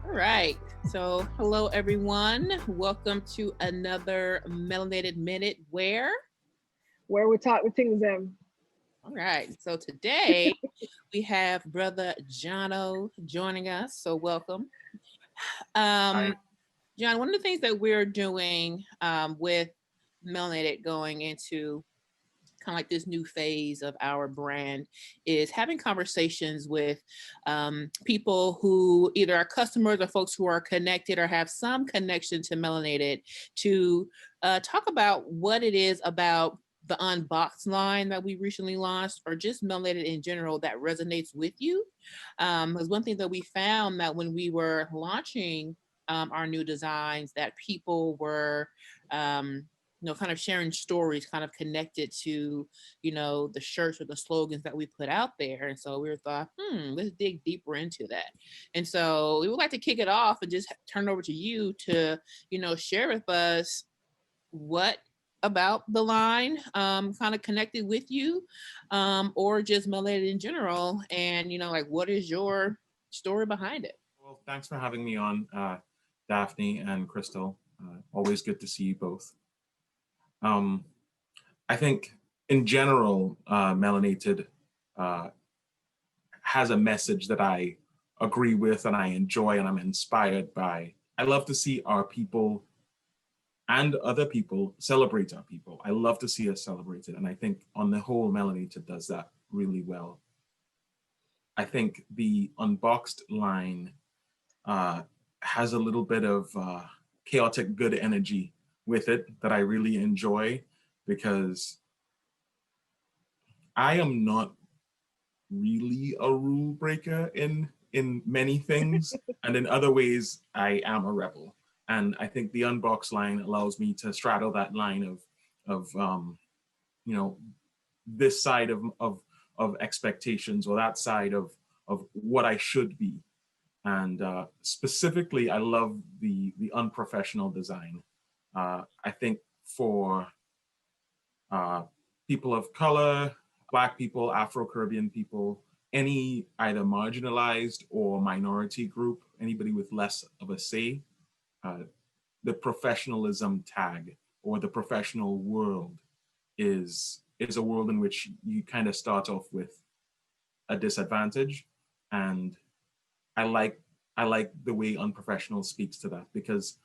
All right. So, hello everyone. Welcome to another MelanatED Minute. Where we talk with things All right. So today we have Brother Jono joining us. So welcome. Um, Hi. John, one of the things that we're doing with MelanatED going into kind of like this new phase of our brand is having conversations with people who either are customers or folks who are connected or have some connection to MelanatED to talk about what it is about the unboxed line that we recently launched or just MelanatED in general that resonates with you. Because one thing that we found that when we were launching our new designs that people were kind of sharing stories kind of connected to, the shirts or the slogans that we put out there. And so we were thought, let's dig deeper into that. And so we would like to kick it off and just turn it over to you to, share with us what about the line kind of connected with you or just MelanatED in general. And, like, what is your story behind it? Well, thanks for having me on, Daphne and Krystal. Always good to see you both. Um, I think in general, Melanated uh, has a message that I agree with and I enjoy and I'm inspired by. I love to see our people and other people celebrate our people. I love to see us celebrated. And I think on the whole, Melanated does that really well. I think the unboxed line uh, has a little bit of chaotic good energy with it that I really enjoy because I am not really a rule breaker in many things, and in other ways I am a rebel. And I think the unbox line allows me to straddle that line of you know this side of expectations or that side of what I should be. And specifically, I love the unprofessional design. I think for uh, people of color, Black people, Afro-Caribbean people, any either marginalized or minority group, anybody with less of a say, uh, the professionalism tag or the professional world is a world in which you kind of start off with a disadvantage, and I like I like the way unprofessional speaks to that because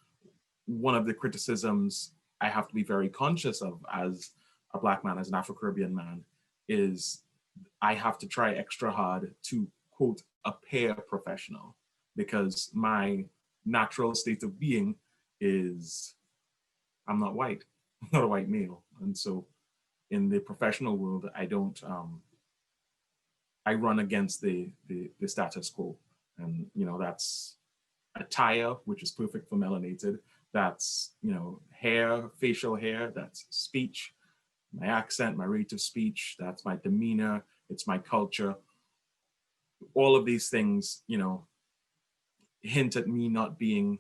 one of the criticisms I have to be very conscious of as a Black man, as an Afro-Caribbean man, is I have to try extra hard to quote appear professional because my natural state of being is I'm not white. I'm not a white male. And so in the professional world, I don't I run against the status quo. And that's attire, which is perfect for melanated. That's hair, facial hair. That's speech, my accent, my rate of speech. That's my demeanor. It's my culture. All of these things, hint at me not being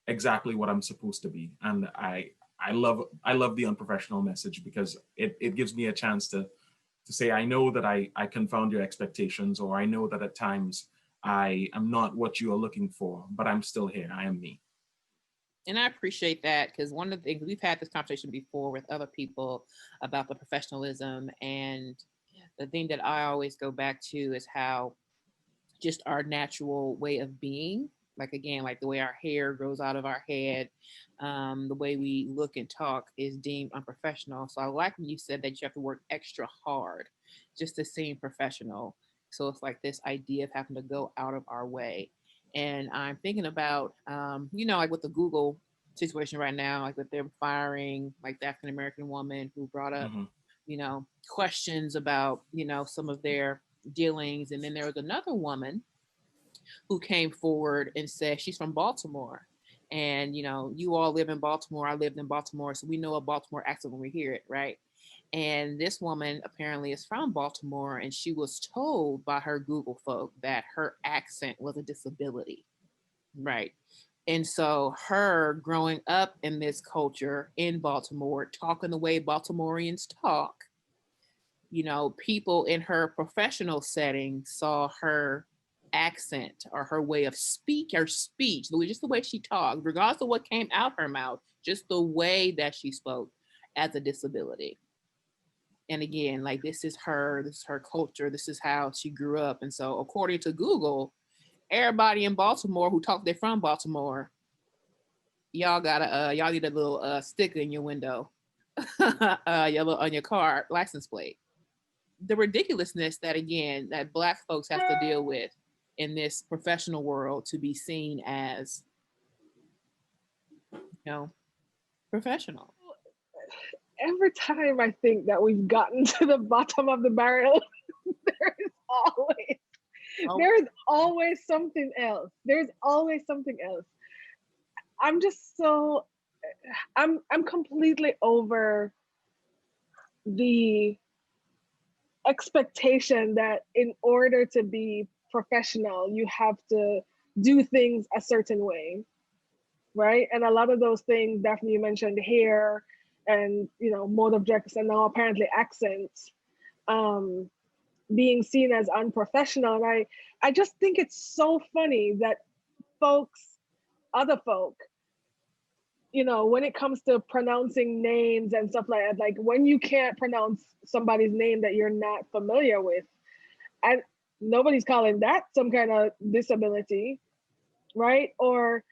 exactly what I'm supposed to be. And I love the unprofessional message because it gives me a chance to say I know that I confound your expectations, or I know that at times I am not what you are looking for, but I'm still here. I am me. And I appreciate that because one of the things we've had this conversation before with other people about the professionalism. And the thing that I always go back to is how just our natural way of being, like again, like the way our hair grows out of our head, the way we look and talk is deemed unprofessional. So I like when you said that you have to work extra hard just to seem professional. So it's like this idea of having to go out of our way. And I'm thinking about, like with the Google situation right now, like with them firing like the African American woman who brought up, Mm-hmm. questions about, some of their dealings. And then there was another woman who came forward and said she's from Baltimore. And, you all live in Baltimore. I lived in Baltimore. So we know a Baltimore accent when we hear it, right? And this woman apparently is from Baltimore. And she was told by her Google folk that her accent was a disability, right? And so, her growing up in this culture in Baltimore, talking the way Baltimoreans talk, people in her professional setting saw her accent or her way of speech, just the way she talked, regardless of what came out her mouth, just the way that she spoke, as a disability. And again, like this is her culture, this is how she grew up. And so according to Google, everybody in Baltimore who talk they're from Baltimore, y'all need a little sticker in your window, on your car license plate. The ridiculousness that, again, that Black folks have to deal with in this professional world to be seen as, professional. Every time I think that we've gotten to the bottom of the barrel, there is always something else. There's always something else. I'm just so, I'm completely over the expectation that in order to be professional, you have to do things a certain way, right? And a lot of those things, Daphne, you mentioned hair and, mode of dress, and now apparently accents, being seen as unprofessional. And I just think it's so funny that other folk, when it comes to pronouncing names and stuff like that, like when you can't pronounce somebody's name that you're not familiar with, and nobody's calling that some kind of disability, right? Or,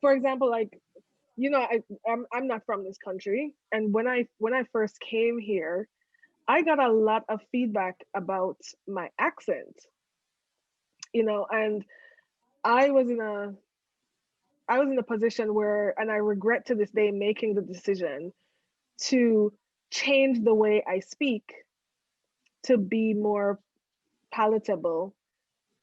for example, like, I'm not from this country, and when I first came here, I got a lot of feedback about my accent, and I was in a position where, and I regret to this day making the decision to change the way I speak to be more palatable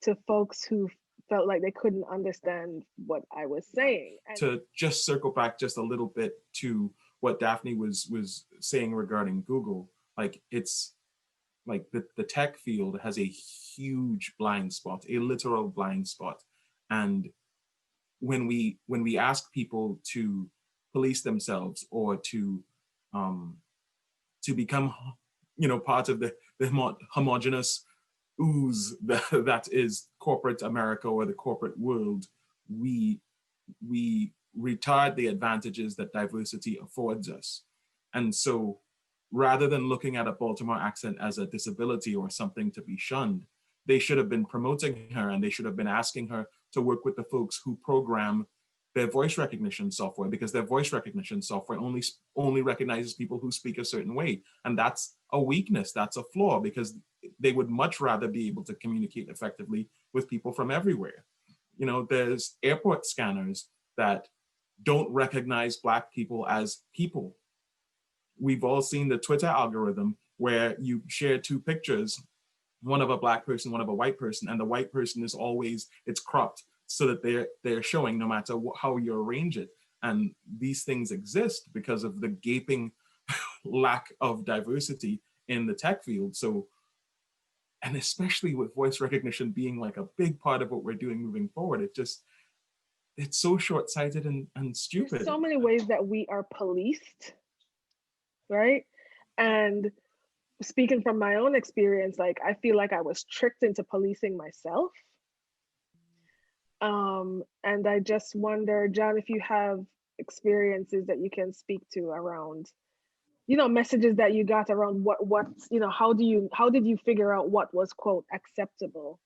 to folks who felt like they couldn't understand what I was saying. And to just circle back just a little bit to what Daphne was saying regarding Google, like it's like the tech field has a huge blind spot, a literal blind spot. And when we ask people to police themselves or to become part of the homogenous ooze that is corporate America or the corporate world, we retard the advantages that diversity affords us. And so rather than looking at a Baltimore accent as a disability or something to be shunned, they should have been promoting her, and they should have been asking her to work with the folks who program their voice recognition software, because their voice recognition software only recognizes people who speak a certain way. And that's a weakness, that's a flaw, because they would much rather be able to communicate effectively with people from everywhere. There's airport scanners that don't recognize Black people as people. We've all seen the Twitter algorithm where you share two pictures, one of a Black person, one of a white person, and the white person is always, it's cropped so that they're showing no matter how you arrange it. And these things exist because of the gaping lack of diversity in the tech field. So, and especially with voice recognition being like a big part of what we're doing moving forward, it's so short-sighted and stupid. There's so many ways that we are policed, right? And speaking from my own experience, like I feel like I was tricked into policing myself. And I just wonder, John, if you have experiences that you can speak to around, messages that you got around how did you figure out what was, quote, acceptable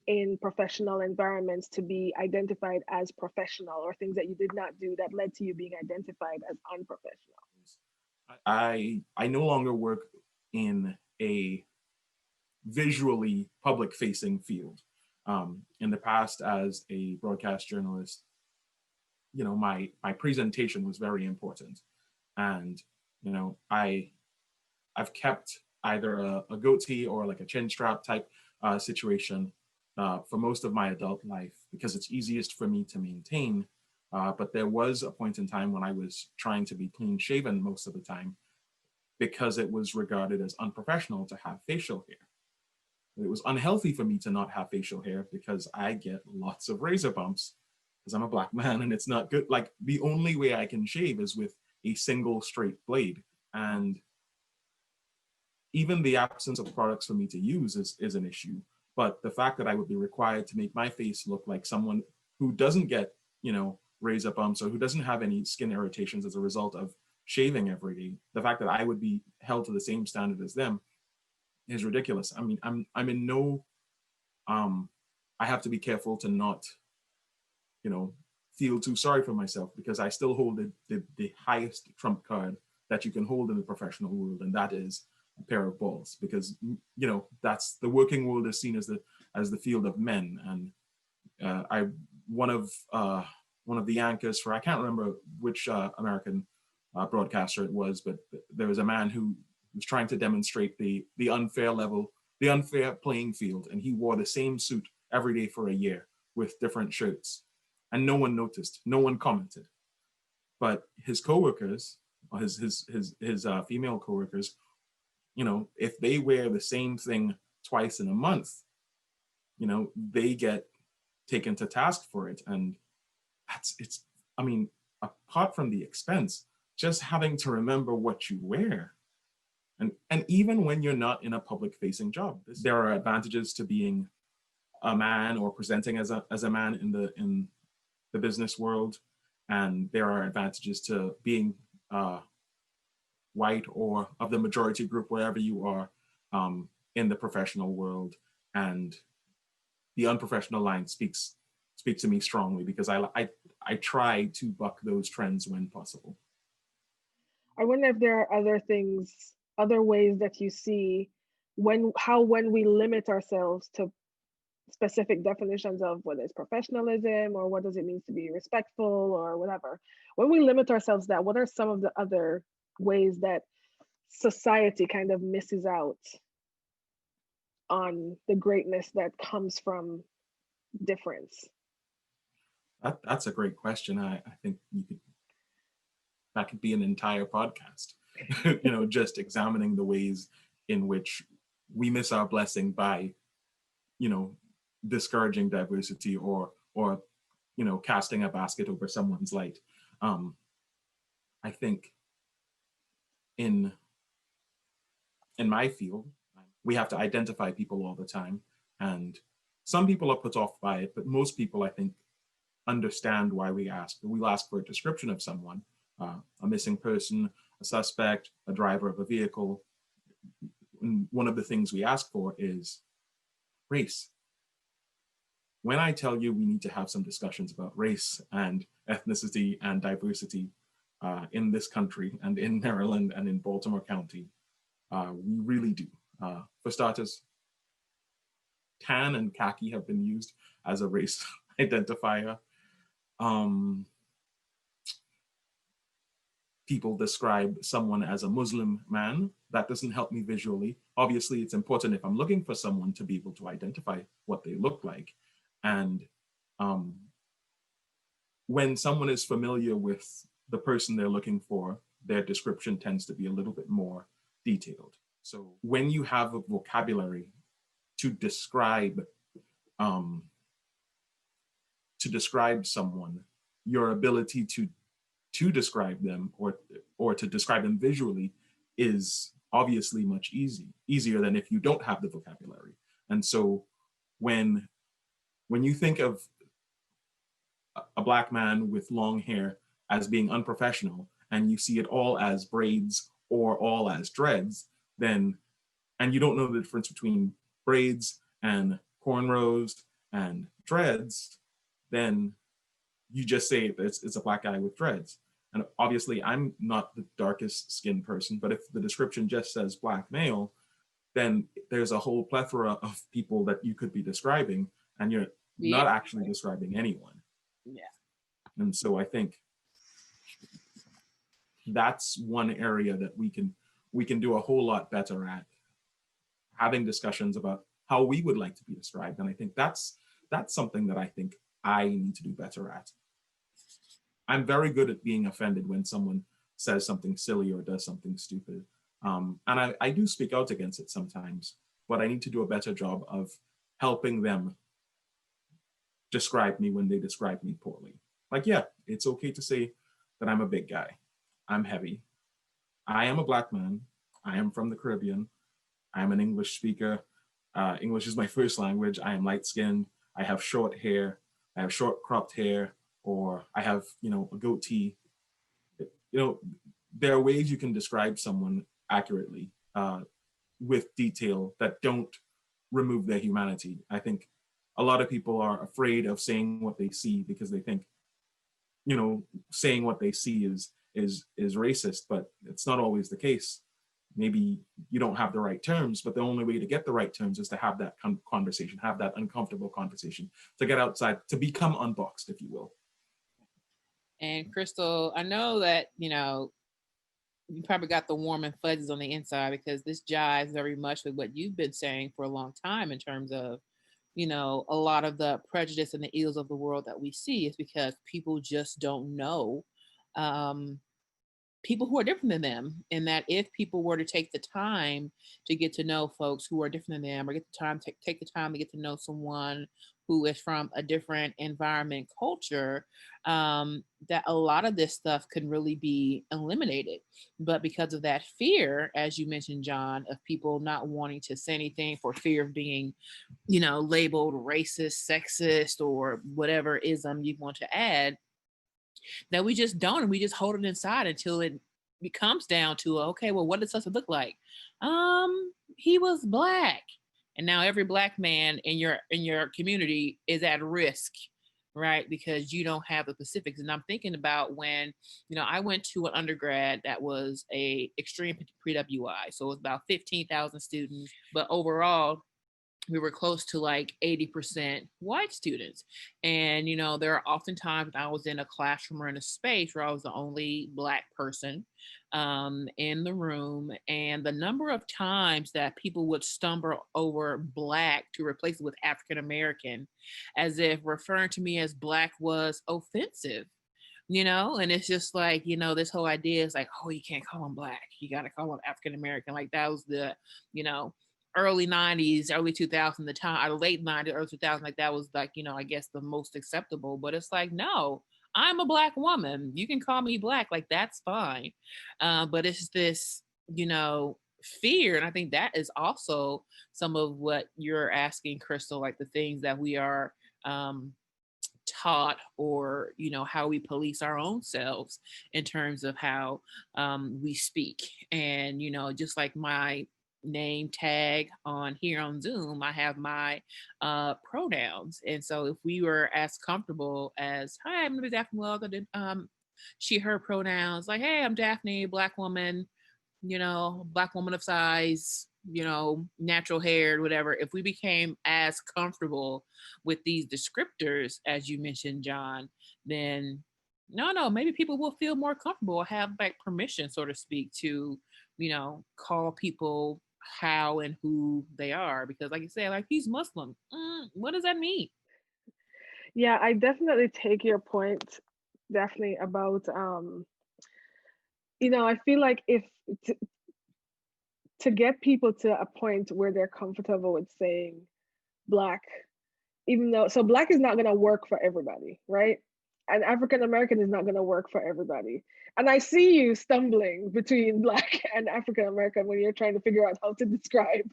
in professional environments to be identified as professional, or things that you did not do that led to you being identified as unprofessional? I no longer work in a visually public-facing field. In the past, as a broadcast journalist, my presentation was very important, and I've kept either a goatee or like a chin strap type situation for most of my adult life because it's easiest for me to maintain. But there was a point in time when I was trying to be clean shaven most of the time because it was regarded as unprofessional to have facial hair. It was unhealthy for me to not have facial hair because I get lots of razor bumps because I'm a Black man and it's not good. Like the only way I can shave is with a single straight blade. And even the absence of products for me to use is an issue. But the fact that I would be required to make my face look like someone who doesn't get, razor bumps or who doesn't have any skin irritations as a result of shaving every day, the fact that I would be held to the same standard as them is ridiculous. I mean, I'm in no, I have to be careful to not, feel too sorry for myself, because I still hold the highest trump card that you can hold in the professional world, and that is a pair of balls, because that's the working world is seen as the field of men. And one of the anchors for, I can't remember which American broadcaster it was, but there was a man who was trying to demonstrate the unfair playing field, and he wore the same suit every day for a year with different shirts, and no one noticed, no one commented. But his coworkers, or his female coworkers, if they wear the same thing twice in a month, they get taken to task for it. And I mean, apart from the expense, just having to remember what you wear. And even when you're not in a public facing job, there are advantages to being a man or presenting as a man in the business world. And there are advantages to being white or of the majority group, wherever you are, in the professional world. And the unprofessional line speaks to me strongly, because I try to buck those trends when possible. I wonder if there are other ways that you see when we limit ourselves to specific definitions of whether it's professionalism or what does it mean to be respectful or whatever. When we limit ourselves that, what are some of the other ways that society kind of misses out on the greatness that comes from difference? That's a great question. I think that could be an entire podcast, just examining the ways in which we miss our blessing by, discouraging diversity or casting a basket over someone's light. I think in my field, we have to identify people all the time, and some people are put off by it, but most people, I think, understand why we ask. We'll ask for a description of someone, a missing person, a suspect, a driver of a vehicle. And one of the things we ask for is race. When I tell you we need to have some discussions about race and ethnicity and diversity in this country and in Maryland and in Baltimore County, we really do. For starters, tan and khaki have been used as a race identifier. People describe someone as a Muslim man. That doesn't help me visually. Obviously, it's important if I'm looking for someone to be able to identify what they look like. And when someone is familiar with the person they're looking for, their description tends to be a little bit more detailed. So when you have a vocabulary to describe someone, your ability to describe them or to describe them visually is obviously much easier than if you don't have the vocabulary. And so when you think of a Black man with long hair as being unprofessional, and you see it all as braids or all as dreads, and you don't know the difference between braids and cornrows and dreads, then you just say it's a Black guy with dreads. And obviously, I'm not the darkest skinned person, but if the description just says Black male, then there's a whole plethora of people that you could be describing, and you're not actually describing anyone. Yeah. And so I think that's one area that we can do a whole lot better at, having discussions about how we would like to be described. And I think that's something that I think I need to do better at. I'm very good at being offended when someone says something silly or does something stupid. And I do speak out against it sometimes, but I need to do a better job of helping them describe me when they describe me poorly. Like, yeah, it's okay to say that I'm a big guy. I'm heavy. I am a Black man. I am from the Caribbean. I'm an English speaker. English is my first language. I am light skinned. I have short hair. I have short cropped hair, or I have, a goatee. There are ways you can describe someone accurately with detail that don't remove their humanity. I think a lot of people are afraid of saying what they see because they think, saying what they see is racist, but it's not always the case. Maybe you don't have the right terms, but the only way to get the right terms is to have that conversation, have that uncomfortable conversation, to get outside, to become unboxed, if you will. And Krystal, I know that, you probably got the warm and fuzzies on the inside because this jives very much with what you've been saying for a long time in terms of, a lot of the prejudice and the ills of the world that we see is because people just don't know people who are different than them. And that if people were to take the time to get to know folks who are different than them, or take the time to get to know someone who is from a different environment, culture, that a lot of this stuff can really be eliminated. But because of that fear, as you mentioned, John, of people not wanting to say anything for fear of being, labeled racist, sexist, or whatever ism you want to add, that we just don't, and we just hold it inside until it comes down to, okay, well, what does this look like? He was Black, and now every Black man in your community is at risk, right? Because you don't have the specifics. And I'm thinking about when, I went to an undergrad that was a extreme pre-WI, so it was about 15,000 students, but overall we were close to like 80% white students. And, there are oftentimes I was in a classroom or in a space where I was the only Black person in the room. And the number of times that people would stumble over Black to replace it with African American, as if referring to me as Black was offensive. And it's just like, this whole idea is like, oh, you can't call them Black. You got to call them African American. Like that was the, early 90s, early 2000s, the time, or late 90s, early 2000s, like that was like, I guess the most acceptable. But it's like, no, I'm a Black woman. You can call me Black, like that's fine. But it's this, fear. And I think that is also some of what you're asking, Krystal, like the things that we are taught, or how we police our own selves in terms of how we speak. And just like my name tag on here on Zoom, I have my pronouns. And so if we were as comfortable as, hi, I'm Daphne, welcome, she, her pronouns, like, hey, I'm Daphne, Black woman, Black woman of size, natural hair, whatever. If we became as comfortable with these descriptors, as you mentioned, John, then no, maybe people will feel more comfortable, have like permission, so to speak, to, call people how and who they are. Because like you say, like, he's Muslim. What does that mean? Yeah, I definitely take your point, Daphne, about I feel like if to get people to a point where they're comfortable with saying Black, even though, so Black is not going to work for everybody, right? And African American is not going to work for everybody. And I see you stumbling between Black and African American when you're trying to figure out how to describe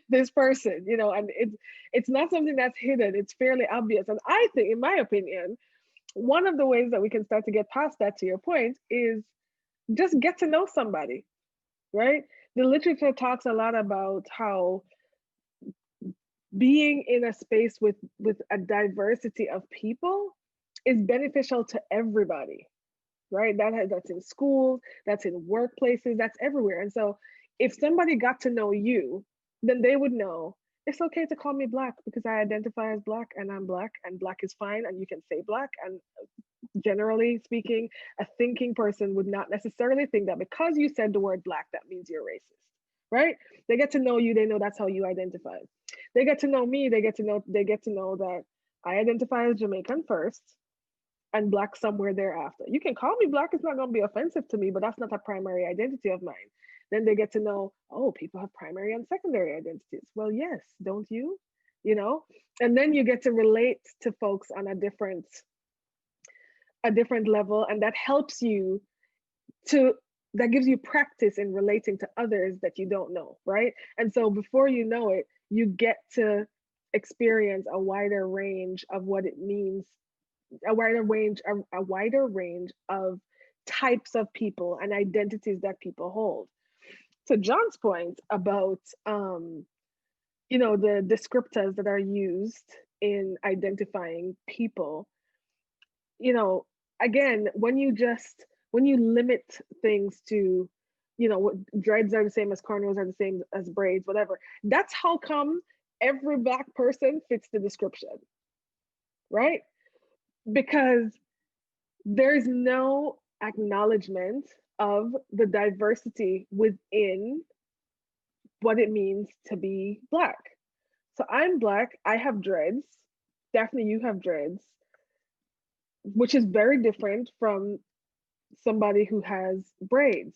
this person, and it's not something that's hidden. It's fairly obvious. And I think, in my opinion, one of the ways that we can start to get past that, to your point, is just get to know somebody, right? The literature talks a lot about how being in a space with a diversity of people is beneficial to everybody, right? That's in schools, that's in workplaces, that's everywhere. And so if somebody got to know you, then they would know it's okay to call me Black because I identify as Black and I'm Black, and Black is fine, and you can say Black. And generally speaking, a thinking person would not necessarily think that because you said the word Black, that means you're racist, right? They get to know you, they know that's how you identify. They get to know me, they get to know that I identify as Jamaican first and Black somewhere thereafter. You can call me Black, it's not going to be offensive to me, but that's not a primary identity of mine. Then they get to know, oh, people have primary and secondary identities. Well, yes, don't you? And then you get to relate to folks on a different level, and that helps you that gives you practice in relating to others that you don't know, right? And so before you know it, you get to experience a wider range of what it means, a wider range of types of people and identities that people hold. To John's point about the descriptors that are used in identifying people, again, when you limit things to, what dreads are the same as cornrows are the same as braids, whatever, that's how come every Black person fits the description, right? Because there's no acknowledgement of the diversity within what it means to be Black. So I'm Black, I have dreads. Daphne, you have dreads, which is very different from somebody who has braids.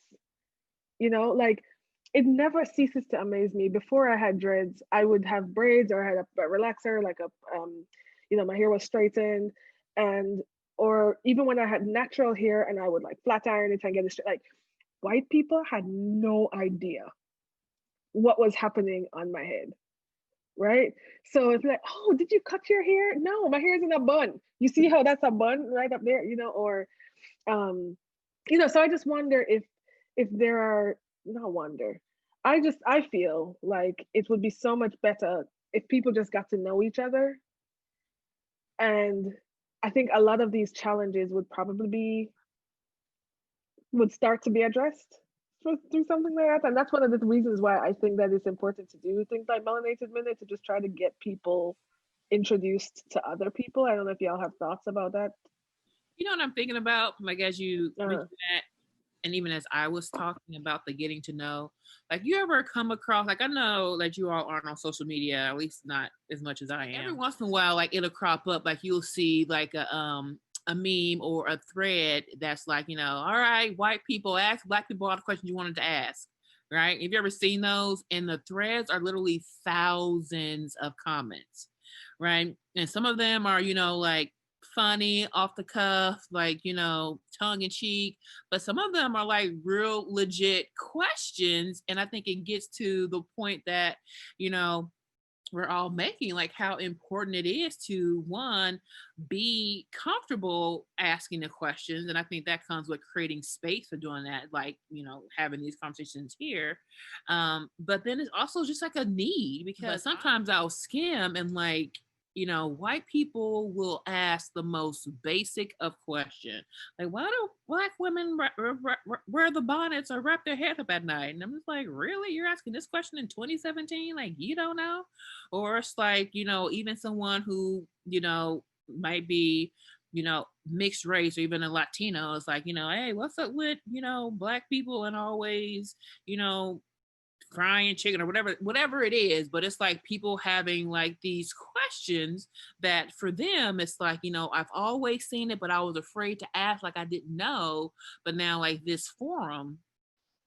Like, it never ceases to amaze me. Before I had dreads, I would have braids, or I had a relaxer, like my hair was straightened, or even when I had natural hair and I would like flat iron it and get it straight. Like, white people had no idea what was happening on my head, right? So it's like, oh, did you cut your hair? No, my hair is in a bun. You see how that's a bun right up there, or so I just wonder if there are, not wonder, I feel like it would be so much better if people just got to know each other. And I think a lot of these challenges would start to be addressed through something like that. And that's one of the reasons why I think that it's important to do things like MelanatED Minute, to just try to get people introduced to other people. I don't know if y'all have thoughts about that. You know what I'm thinking about? Like, as you mentioned that, and even as I was talking about the getting to know, like, you ever come across, like, I know that you all aren't on social media, at least not as much as I am. Every once in a while, like, it'll crop up, like, you'll see like a meme or a thread that's like, all right, white people ask Black people all the questions you wanted to ask, right? Have you ever seen those? And the threads are literally thousands of comments, right? And some of them are, like, funny, off the cuff, like, tongue in cheek, but some of them are like real legit questions. And I think it gets to the point that, we're all making, like, how important it is to, one, be comfortable asking the questions. And I think that comes with creating space for doing that, like, having these conversations here. But then it's also just like a need, because sometimes I'll skim and, like, white people will ask the most basic of questions. Like, why do Black women wear the bonnets or wrap their hair up at night? And I'm just like, really? You're asking this question in 2017? Like, you don't know? Or it's like, even someone who, might be, mixed race, or even a Latino, is like, hey, what's up with, Black people and always, frying chicken or whatever it is. But it's like people having like these questions that for them, it's like, I've always seen it, but I was afraid to ask, like I didn't know. But now, like, this forum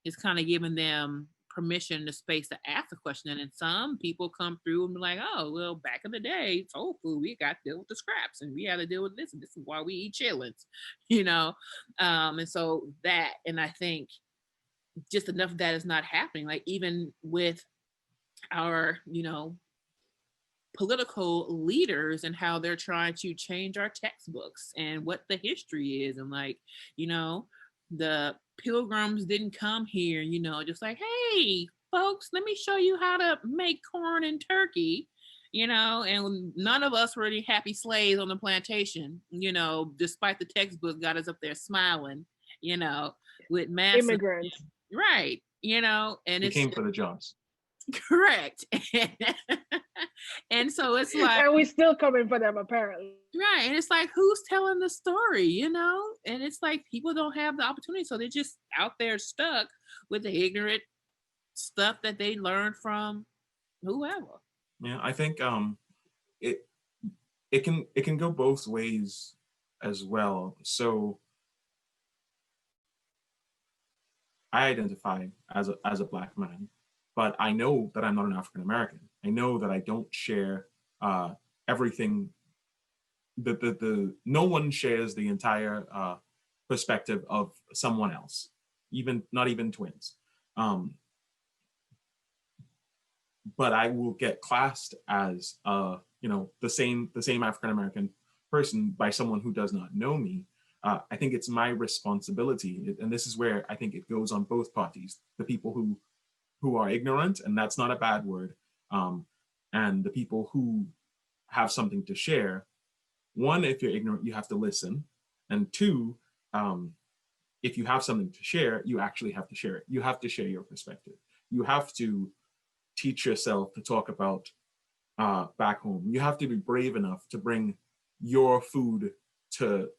is kind of giving them permission, the space to ask a question. And then some people come through and be like, oh, well, back in the day, soul food, we got to deal with the scraps, and we had to deal with this, and this is why we eat chitlins, and so that, and I think just enough of that is not happening. Like, even with our, political leaders and how they're trying to change our textbooks and what the history is. And like, the pilgrims didn't come here, just like, hey, folks, let me show you how to make corn and turkey, and none of us were any happy slaves on the plantation, despite the textbook got us up there smiling, with massive immigrants. Right. And They it's came for the jobs. correct. And so it's like, and we still coming for them, apparently. right. And it's like, who's telling the story, And it's like people don't have the opportunity. So they're just out there stuck with the ignorant stuff that they learned from whoever. Yeah, I think it can go both ways as well. So I identify as a Black man, but I know that I'm not an African American. I know that I don't share everything. The no one shares the entire perspective of someone else, not even twins. but I will get classed as the same African American person by someone who does not know me. I think it's my responsibility, and this is where I think it goes on both parties: the people who are ignorant, and that's not a bad word, and the people who have something to share. One, if you're ignorant, you have to listen, and two, if you have something to share, you actually have to share it. You have to share your perspective. You have to teach yourself to talk about back home. You have to be brave enough to bring your food to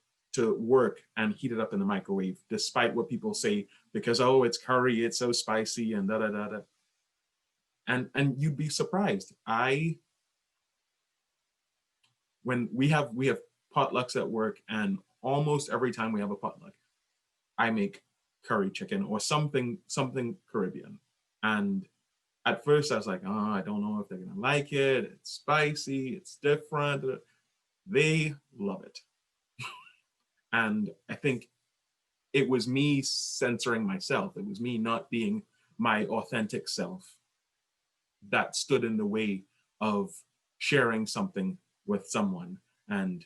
work and heat it up in the microwave, despite what people say, because, oh, it's curry, it's so spicy, and da da da da. And you'd be surprised. When we have potlucks at work, and almost every time we have a potluck, I make curry chicken or something Caribbean. And at first I was like, oh, I don't know if they're gonna like it. It's spicy, it's different. They love it. And I think it was me censoring myself. It was me not being my authentic self that stood in the way of sharing something with someone. And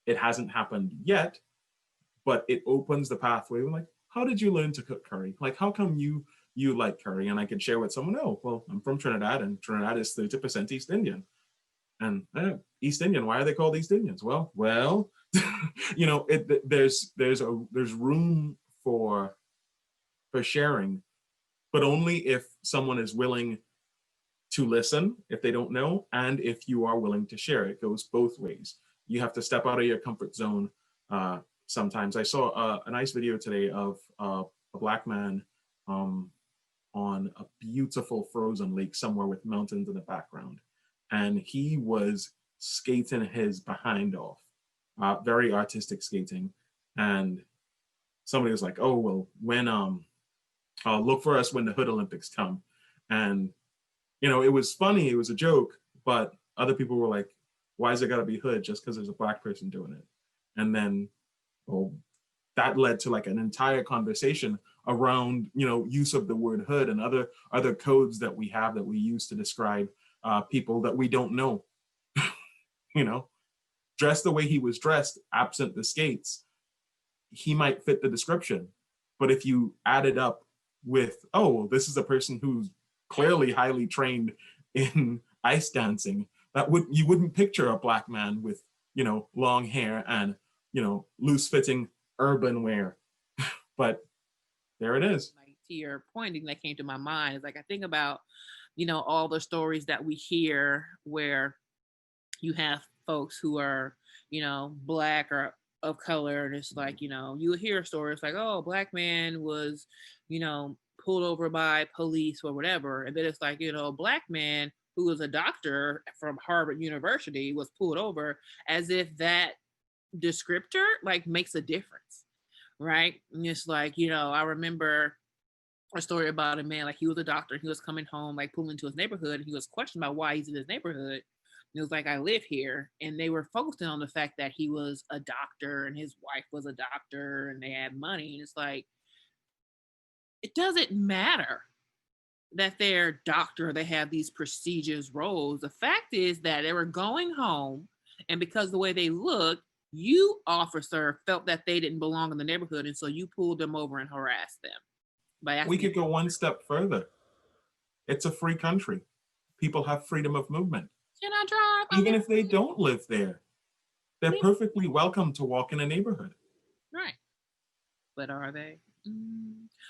it hasn't happened yet, but it opens the pathway. Like, how did you learn to cook curry? Like, how come you like curry? And I can share with someone, oh, well, I'm from Trinidad, and Trinidad is 30% East Indian. And East Indian, why are they called East Indians? Well, there's room for sharing, but only if someone is willing to listen, if they don't know, and if you are willing to share. It goes both ways. You have to step out of your comfort zone. Sometimes I saw a nice video today of a Black man on a beautiful frozen lake somewhere with mountains in the background, and he was skating his behind off, very artistic skating. And somebody was like, oh, well, when look for us when the Hood Olympics come. And it was funny, it was a joke, but other people were like, why is it gotta be Hood just because there's a Black person doing it? And then, well, that led to like an entire conversation around use of the word hood and other codes that we have that we use to describe people that we don't know. Dressed the way he was dressed, absent the skates, he might fit the description. But if you add it up with, oh, well, this is a person who's clearly highly trained in ice dancing, you wouldn't picture a Black man with long hair and loose fitting urban wear. But there it is. Like, to your pointing, that came to my mind is like, I think about all the stories that we hear where you have folks who are Black or of color, and it's like you hear stories like, oh, Black man was pulled over by police or whatever, and then it's like Black man who was a doctor from Harvard University was pulled over, as if that descriptor like makes a difference, right? And it's like I remember a story about a man, like he was a doctor, he was coming home, like pulling into his neighborhood, and he was questioned about why he's in his neighborhood. And it was like, I live here. And they were focusing on the fact that he was a doctor and his wife was a doctor and they had money. And it's like, it doesn't matter that they're doctor, they have these prestigious roles. The fact is that they were going home, and because the way they looked, you, officer, felt that they didn't belong in the neighborhood, and so you pulled them over and harassed them. We could go one step further. It's a free country. People have freedom of movement. Can I drive? Even if they don't live there, they're perfectly welcome to walk in a neighborhood. Right. But are they?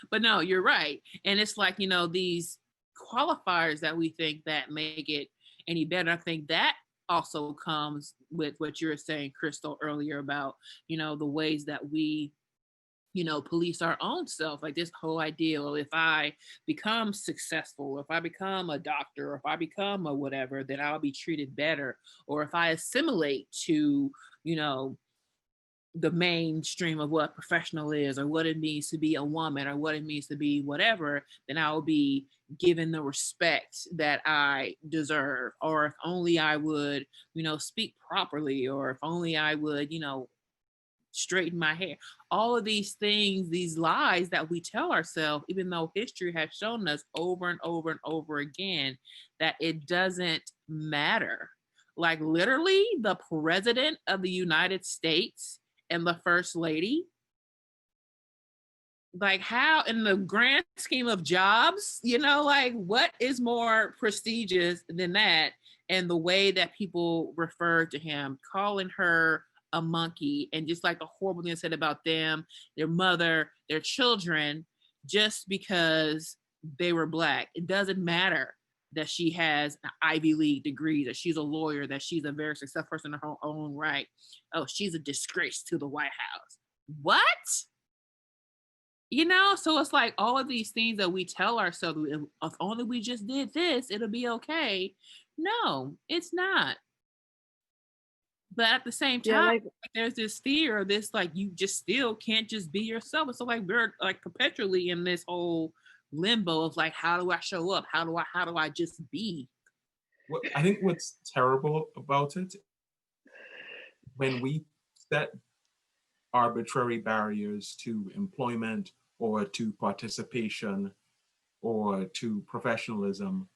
But no, you're right. And it's like, these qualifiers that we think that make it any better. I think that also comes with what you were saying, Krystal, earlier about, the ways that we police our own self. Like this whole idea, well, if I become successful, if I become a doctor, or if I become a whatever, then I'll be treated better. Or if I assimilate to, the mainstream of what professional is, or what it means to be a woman, or what it means to be whatever, then I'll be given the respect that I deserve. Or if only I would, speak properly, or if only I would, straighten my hair. All of these things, these lies that we tell ourselves, even though history has shown us over and over and over again that it doesn't matter. Like literally the president of the United States and the first lady, like how in the grand scheme of jobs, like what is more prestigious than that? And the way that people referred to him, calling her a monkey, and just like the horrible thing said about them, their mother, their children, just because they were Black. It doesn't matter that she has an Ivy League degree, that she's a lawyer, that she's a very successful person in her own right. Oh, she's a disgrace to the White House. What? So it's like all of these things that we tell ourselves, if only we just did this, it'll be okay. No, it's not. But at the same time, like there's this fear of this, like you just still can't just be yourself. And so like we're like perpetually in this whole limbo of like, how do I show up? How do I just be? Well, I think what's terrible about it, when we set arbitrary barriers to employment or to participation or to professionalism,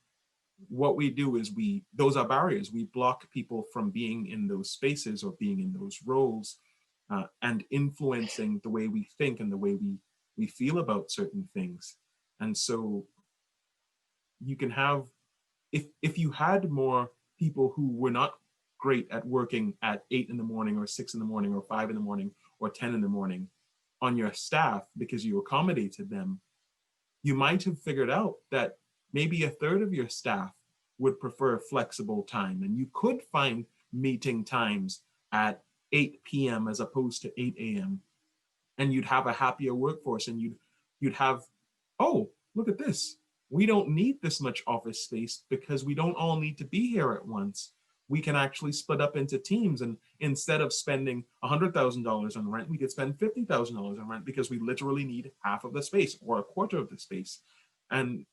what we do is those are barriers. We block people from being in those spaces or being in those roles and influencing the way we think and the way we feel about certain things. And so you can have, if you had more people who were not great at working at 8 in the morning or 6 in the morning or 5 in the morning or 10 in the morning on your staff because you accommodated them, you might have figured out that maybe a third of your staff would prefer flexible time, and you could find meeting times at 8 p.m. as opposed to 8 a.m. And you'd have a happier workforce, and you'd have, oh, look at this. We don't need this much office space because we don't all need to be here at once. We can actually split up into teams, and instead of spending $100,000 on rent, we could spend $50,000 on rent because we literally need half of the space or a quarter of the space. And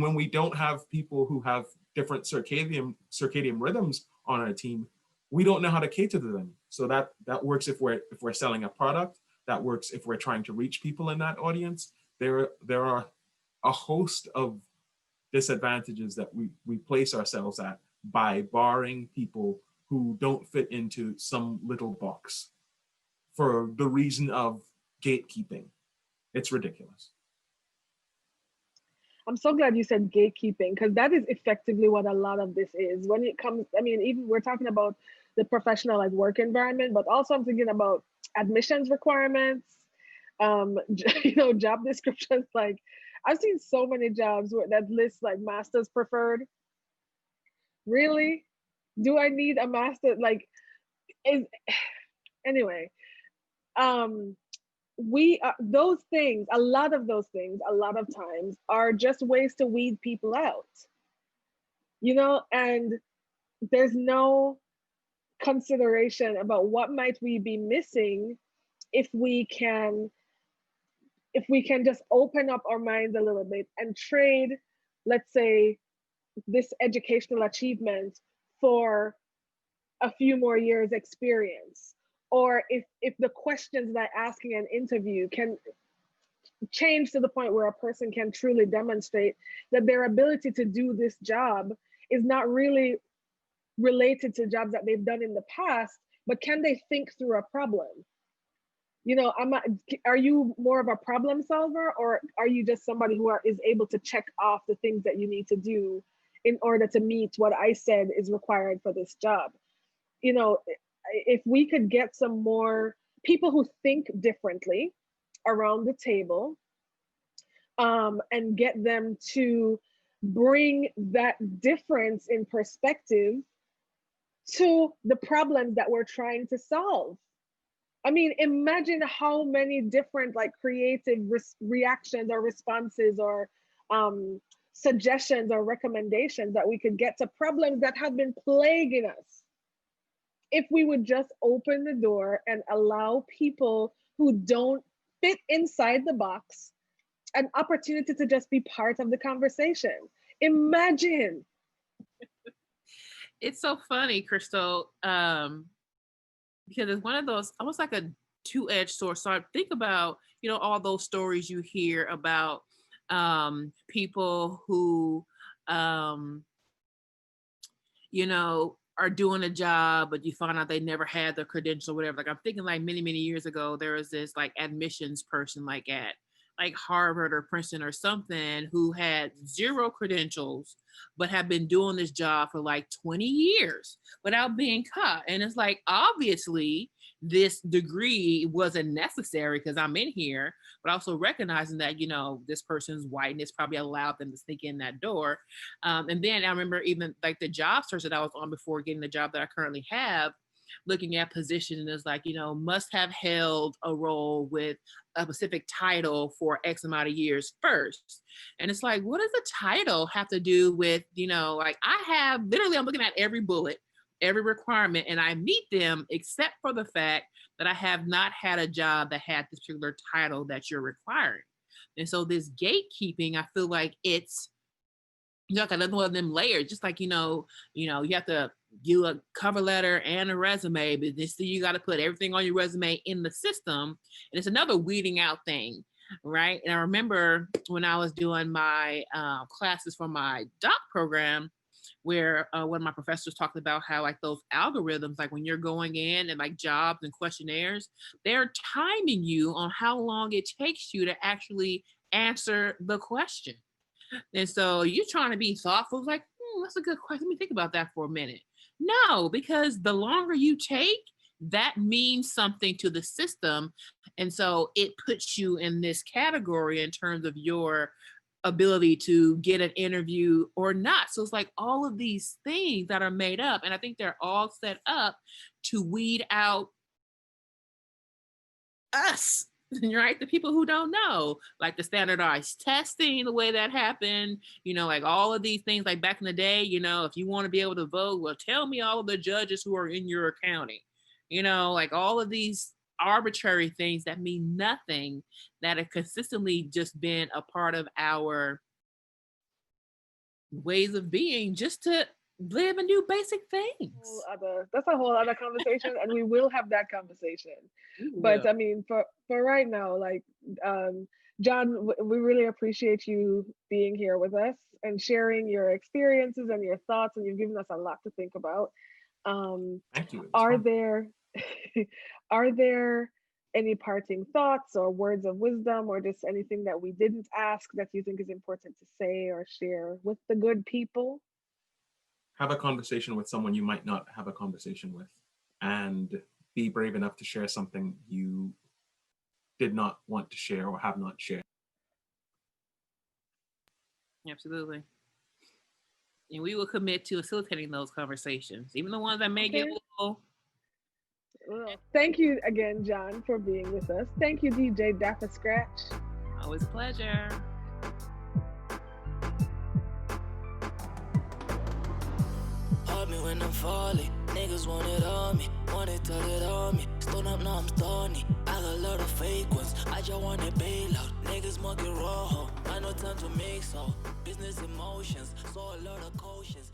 when we don't have people who have different circadian rhythms on our team, we don't know how to cater to them. So that works if we're selling a product. That works if we're trying to reach people in that audience. There are a host of disadvantages that we place ourselves at by barring people who don't fit into some little box for the reason of gatekeeping. It's ridiculous. I'm so glad you said gatekeeping, because that is effectively what a lot of this is. When it comes, I mean, even we're talking about the professional like work environment, but also I'm thinking about admissions requirements, job descriptions. Like I've seen so many jobs that list like masters preferred. Really? Do I need a master? Like, anyway, those things, a lot of those things, a lot of times are just ways to weed people out, and there's no consideration about what might we be missing if we can just open up our minds a little bit and trade, let's say, this educational achievement for a few more years experience, or if the questions that I'm asking an interview can change to the point where a person can truly demonstrate that their ability to do this job is not really related to jobs that they've done in the past, but can they think through a problem? Are you more of a problem solver, or are you just somebody who is able to check off the things that you need to do in order to meet what I said is required for this job? If we could get some more people who think differently around the table, and get them to bring that difference in perspective to the problems that we're trying to solve. I mean, imagine how many different like creative reactions or responses or suggestions or recommendations that we could get to problems that have been plaguing us if we would just open the door and allow people who don't fit inside the box an opportunity to just be part of the conversation. Imagine. It's so funny, Krystal, because it's one of those almost like a two-edged sword. So I think about, all those stories you hear about people who, um, are doing a job, but you find out they never had the credential or whatever. Like I'm thinking like many, many years ago, there was this like admissions person like at like Harvard or Princeton or something who had zero credentials, but have been doing this job for like 20 years without being caught. And it's like, obviously this degree wasn't necessary because I'm in here, but also recognizing that, this person's whiteness probably allowed them to sneak in that door. And then I remember even like the job search that I was on before getting the job that I currently have, looking at positions is like, must have held a role with a specific title for X amount of years first. And it's like, what does the title have to do with, like I have literally, I'm looking at every bullet, every requirement, and I meet them except for the fact that I have not had a job that had this particular title that you're requiring. And so this gatekeeping, I feel like it's like another one of them layers, just like, you have to do a cover letter and a resume, but this, you got to put everything on your resume in the system. And it's another weeding out thing, right? And I remember when I was doing my classes for my doc program, where one of my professors talked about how like those algorithms, like when you're going in and like jobs and questionnaires, they're timing you on how long it takes you to actually answer the question. And so you're trying to be thoughtful, like, that's a good question. Let me think about that for a minute. No, because the longer you take, that means something to the system. And so it puts you in this category in terms of your ability to get an interview or not. So it's like all of these things that are made up, and I think they're all set up to weed out us, right? The people who don't know, like the standardized testing, the way that happened, like all of these things, like back in the day, if you want to be able to vote, well, tell me all of the judges who are in your county, like all of these arbitrary things that mean nothing, that have consistently just been a part of our ways of being just to live and do basic things. That's a whole other conversation, and we will have that conversation. But I mean, for right now, like John, we really appreciate you being here with us and sharing your experiences and your thoughts, and you've given us a lot to think about. Thank you. Are there any parting thoughts or words of wisdom, or just anything that we didn't ask that you think is important to say or share with the good people? Have a conversation with someone you might not have a conversation with, and be brave enough to share something you did not want to share or have not shared. Absolutely. And we will commit to facilitating those conversations, even the ones that may get a little. Well, thank you again, John, for being with us. Thank you, DJ Daphne Scratch. Always a pleasure. Hold me when I'm falling. Niggas want it on me, want it till it on me. Stone up, now I'm stony. I got a lot of fake ones. I just want to bail out. Niggas monkey raw. I no time to mix so business emotions. So a lot of cautions.